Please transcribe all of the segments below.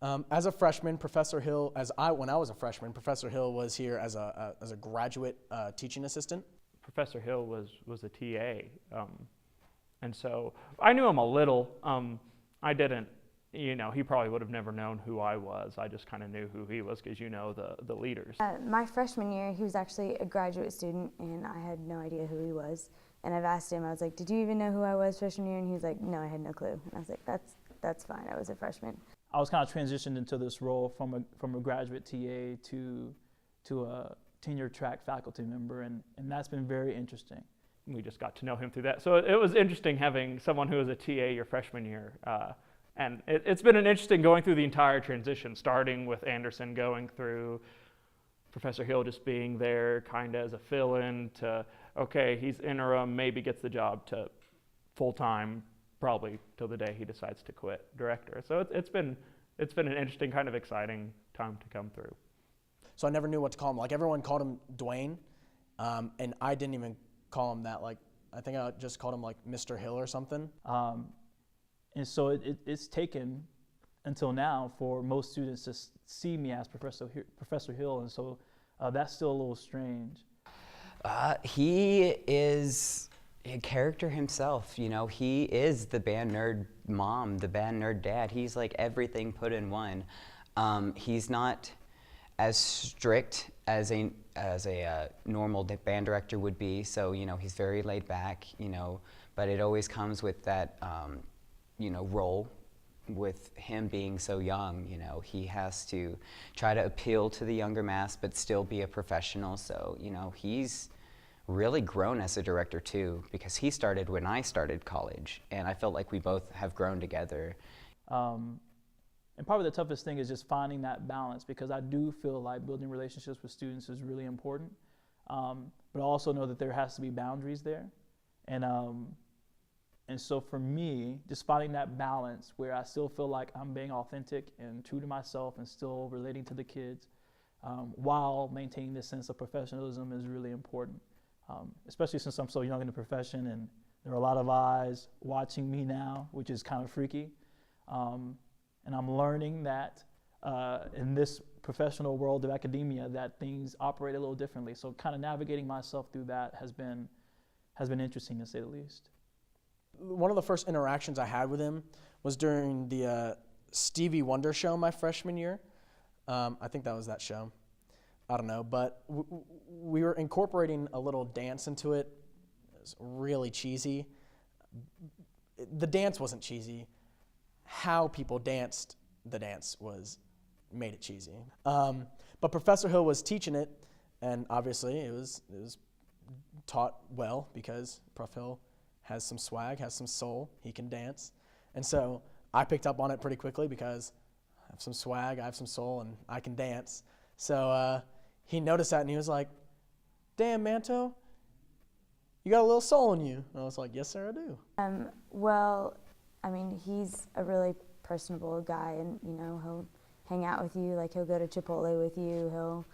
As a freshman, when I was a freshman, Professor Hill was here as a graduate teaching assistant. Professor Hill was a TA, and so I knew him a little. I didn't, he probably would have never known who I was. I just kind of knew who he was because the leaders. My freshman year, he was actually a graduate student, and I had no idea who he was. And I've asked him, I was like, did you even know who I was freshman year? And he was like, no, I had no clue. And I was like, that's fine, I was a freshman. I was kind of transitioned into this role from a graduate TA to a tenure track faculty member, and that's been very interesting. We just got to know him through that. So it was interesting having someone who was a TA your freshman year. And it's been an interesting going through the entire transition, starting with Anderson, going through Professor Hill just being there kind of as a fill-in to, okay, he's interim, maybe gets the job, to full-time, probably till the day he decides to quit director. So it's been an interesting, kind of exciting time to come through. So I never knew what to call him. Like, everyone called him Dwayne, and I didn't even call him that. Like, I think I just called him like Mr. Hill or something. And so it's taken until now for most students to see me as Professor Hill, and so that's still a little strange. He is a character himself, he is the band nerd mom, the band nerd dad. He's like everything put in one. He's not as strict as a normal band director would be, so he's very laid back, but it always comes with that role. With him being so young, he has to try to appeal to the younger mass but still be a professional. So he's really grown as a director too, because he started when I started college, and I felt like we both have grown together. And probably the toughest thing is just finding that balance, because I do feel like building relationships with students is really important, but I also know that there has to be boundaries there. And so for me, just finding that balance where I still feel like I'm being authentic and true to myself and still relating to the kids, while maintaining this sense of professionalism is really important, especially since I'm so young in the profession and there are a lot of eyes watching me now, which is kind of freaky. And I'm learning that in this professional world of academia that things operate a little differently. So kind of navigating myself through that has been interesting, to say the least. One of the first interactions I had with him was during the Stevie Wonder show my freshman year. I think that was that show. I don't know, but we were incorporating a little dance into it. It was really cheesy. The dance wasn't cheesy. How people danced the dance made it cheesy. But Professor Hill was teaching it, and obviously it was taught well because Prof. Hill has some swag, has some soul, he can dance. And so I picked up on it pretty quickly because I have some swag, I have some soul, and I can dance. So he noticed that and he was like, damn, Manto, you got a little soul in you. And I was like, yes, sir, I do. Well, I mean, he's a really personable guy, and he'll hang out with you. Like, he'll go to Chipotle with you. He'll,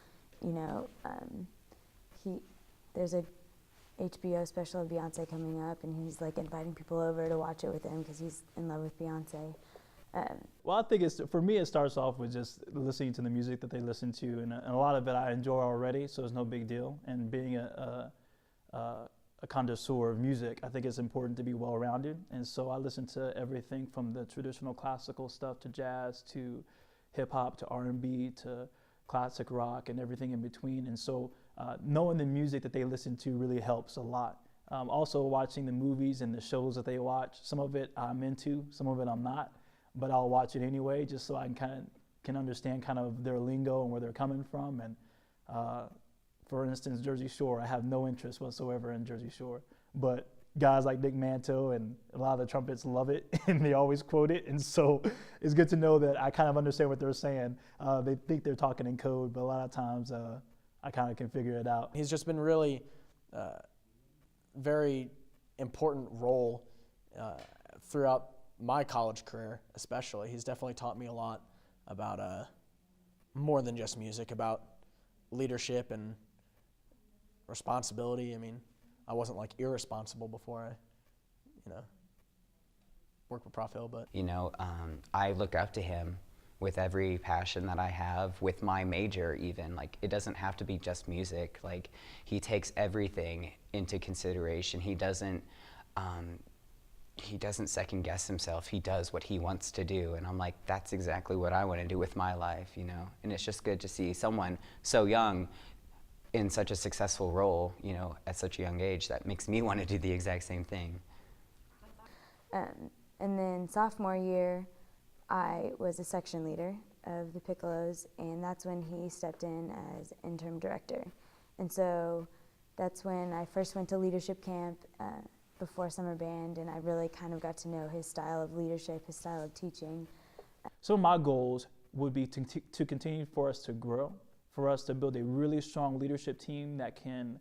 there's a HBO special of Beyonce coming up, and he's like inviting people over to watch it with him because he's in love with Beyonce. Well, I think for me, it starts off with just listening to the music that they listen to, and a lot of it I enjoy already, so it's no big deal. And being a connoisseur of music, I think it's important to be well-rounded, and so I listen to everything from the traditional classical stuff to jazz to hip-hop to R&B to classic rock and everything in between. And so knowing the music that they listen to really helps a lot. Also watching the movies and the shows that they watch, some of it I'm into, some of it I'm not, but I'll watch it anyway just so I can understand kind of their lingo and where they're coming from. And for instance, Jersey Shore, I have no interest whatsoever in Jersey Shore, but guys like Nick Manto and a lot of the trumpets love it and they always quote it, and so it's good to know that I kind of understand what they're saying. They think they're talking in code, but a lot of times I kind of can figure it out. He's just been really very important role throughout my college career, especially. He's definitely taught me a lot about more than just music, about leadership and responsibility. I mean, I wasn't like irresponsible before I, worked with Prof. Hill, but. I look up to him with every passion that I have, with my major even. Like, it doesn't have to be just music. Like, he takes everything into consideration. He doesn't second guess himself. He does what he wants to do. And I'm like, that's exactly what I want to do with my life, you know? And it's just good to see someone so young in such a successful role, you know, at such a young age. That makes me want to do the exact same thing. And then sophomore year, I was a section leader of the Piccolos, and that's when he stepped in as interim director. And so that's when I first went to leadership camp before summer band, and I really kind of got to know his style of leadership, his style of teaching. So my goals would be to continue for us to grow, for us to build a really strong leadership team that can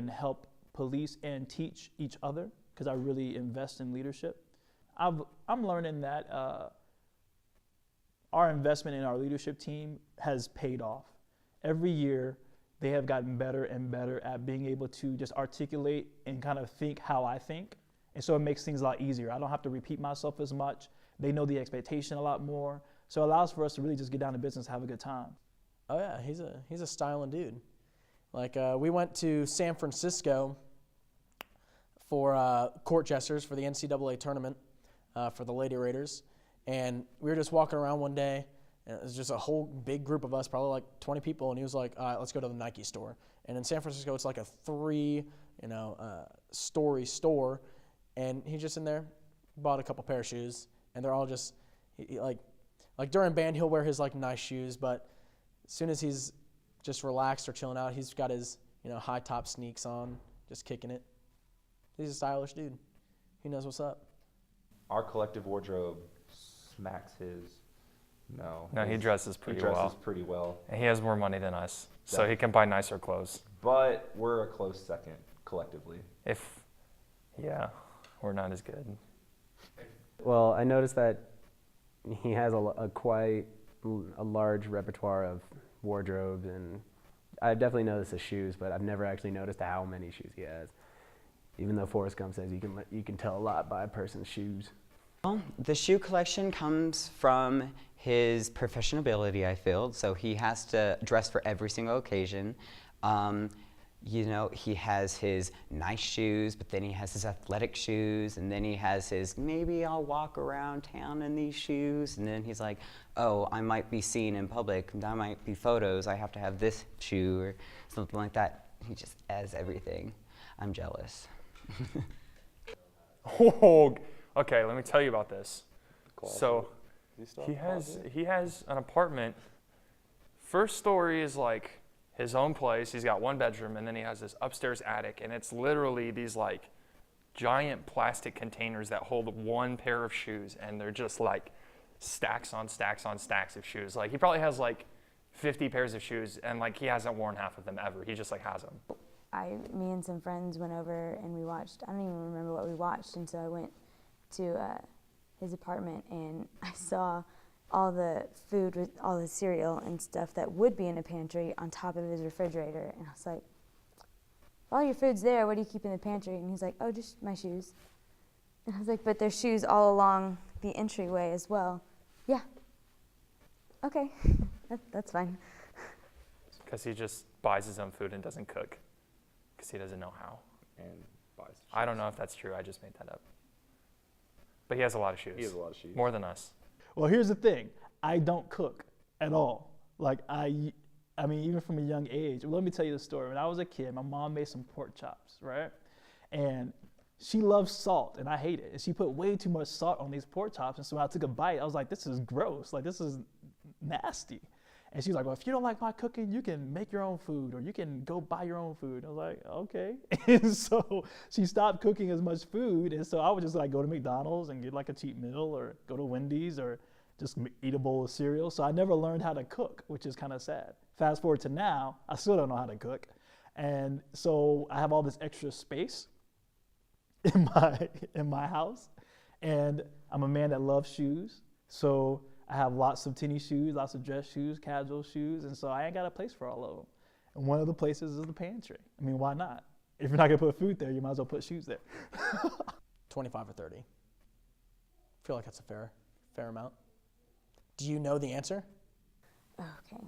help police and teach each other, because I really invest in leadership. I'm learning that our investment in our leadership team has paid off. Every year, they have gotten better and better at being able to just articulate and kind of think how I think. And so it makes things a lot easier. I don't have to repeat myself as much. They know the expectation a lot more. So it allows for us to really just get down to business and have a good time. Oh yeah, he's a styling dude. Like we went to San Francisco for court jesters for the NCAA tournament for the Lady Raiders, and we were just walking around one day, and it was just a whole big group of us, probably like 20 people, and he was like, all right, let's go to the Nike store. And in San Francisco, it's like a 3-story store, and he's just in there, bought a couple pair of shoes, and they're all just like during band he'll wear his like nice shoes, but as soon as he's just relaxed or chilling out, he's got his high top sneaks on, just kicking it. He's a stylish dude. He knows what's up. Our collective wardrobe smacks his. No, he dresses pretty well. He dresses pretty well. And he has more money than us, so he can buy nicer clothes. But we're a close second collectively. We're not as good. Well, I noticed that he has quite a large repertoire of wardrobes, and I've definitely noticed the shoes, but I've never actually noticed how many shoes he has. Even though Forrest Gump says you can tell a lot by a person's shoes. Well, the shoe collection comes from his professional ability, I feel. So he has to dress for every single occasion. He has his nice shoes, but then he has his athletic shoes, and then he has his, maybe I'll walk around town in these shoes, and then he's like, oh, I might be seen in public, that might be photos, I have to have this shoe, or something like that. He just has everything. I'm jealous. Oh, okay, let me tell you about this. So he has an apartment. First story is like his own place. He's got one bedroom, and then he has this upstairs attic, and it's literally these like giant plastic containers that hold one pair of shoes, and they're just like stacks on stacks on stacks of shoes. Like he probably has like 50 pairs of shoes, and like he hasn't worn half of them ever. He just like has them. Me and some friends went over and we watched, I don't even remember what we watched, and so I went to his apartment and I saw all the food, with all the cereal and stuff that would be in a pantry on top of his refrigerator, and I was like, all your food's there, what do you keep in the pantry? And he's like, oh, just my shoes. And I was like, but there's shoes all along the entryway as well. Yeah. Okay, that's fine. Because he just buys his own food and doesn't cook. Because he doesn't know how. And buys shoes. I don't know if that's true. I just made that up. But he has a lot of shoes. He has a lot of shoes. More than us. Well, here's the thing. I don't cook at all. Like, I mean, even from a young age. Let me tell you the story. When I was a kid, my mom made some pork chops, right? And she loves salt, and I hate it. And she put way too much salt on these pork chops. And so when I took a bite, I was like, this is gross. Like, this is nasty. And she was like, well, if you don't like my cooking, you can make your own food, or you can go buy your own food. I was like, okay. And so she stopped cooking as much food. And so I would just like go to McDonald's and get like a cheap meal, or go to Wendy's, or just eat a bowl of cereal. So I never learned how to cook, which is kind of sad. Fast forward to now, I still don't know how to cook. And so I have all this extra space in my house. And I'm a man that loves shoes. So I have lots of tennis shoes, lots of dress shoes, casual shoes, and so I ain't got a place for all of them. And one of the places is the pantry. I mean, why not? If you're not gonna put food there, you might as well put shoes there. 25 or 30. I feel like that's a fair amount. Do you know the answer? Okay.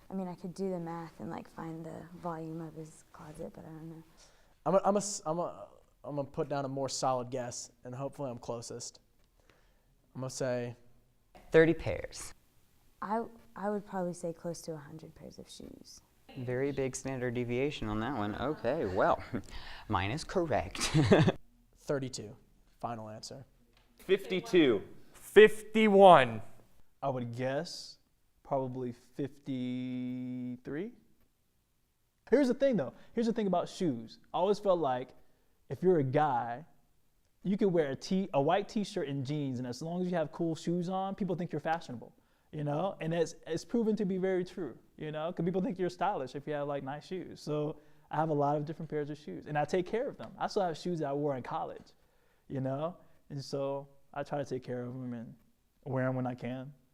I mean, I could do the math and like find the volume of his closet, but I don't know. I'm gonna put down a more solid guess, and hopefully I'm closest. I'm gonna say 30 pairs. I would probably say close to 100 pairs of shoes. Very big standard deviation on that one. Okay, well, mine is correct. 32. Final answer. 52. 51. I would guess probably 53. Here's the thing though. Here's the thing about shoes. I always felt like if you're a guy, you can wear a white t-shirt and jeans, and as long as you have cool shoes on, people think you're fashionable, you know? And it's proven to be very true, you know? Because people think you're stylish if you have like nice shoes. So I have a lot of different pairs of shoes, and I take care of them. I still have shoes that I wore in college, you know? And so I try to take care of them and wear them when I can.